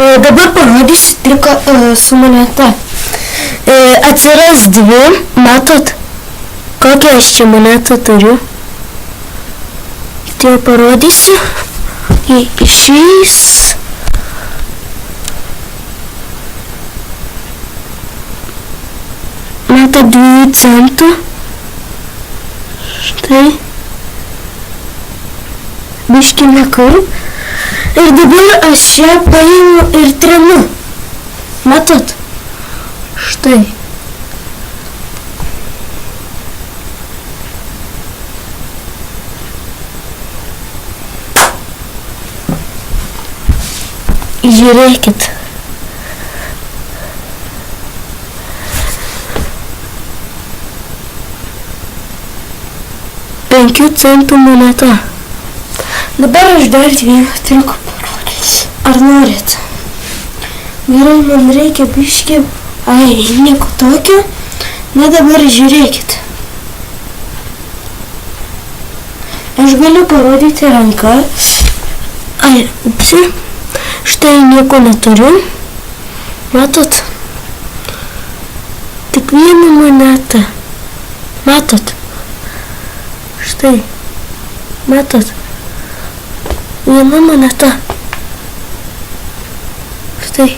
Dabar parodysiu triuką su moneta. Atsiras dvi, matot, kokią aš čia monetą turiu. Tai parodysiu. Išeis. Matot, 2 centų. Štai. Biškį nekur. Ir dabar aš ją paimu ir trenu. Matot? Štai. Žiūrėkit. Penkių centų moneta. Dabar aš dar vieną triuką parodysiu. Ar norit? Gerai, man reikia biškį. Nieko tokio. Na dabar žiūrėkit. Aš galiu parodyti ranką. Upsi. Štai nieko neturiu. Matot? Tik vieną monetą. Matot? Štai. Matot? Viena moneta. Štai.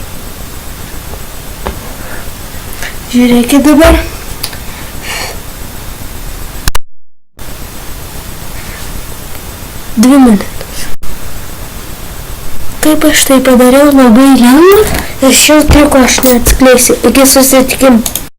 Žiūrėkit dabar. Dvi monetas. Taip aš tai padariau labai lengva ir šio triuko aš neatskleisiu. Iki susitikimo.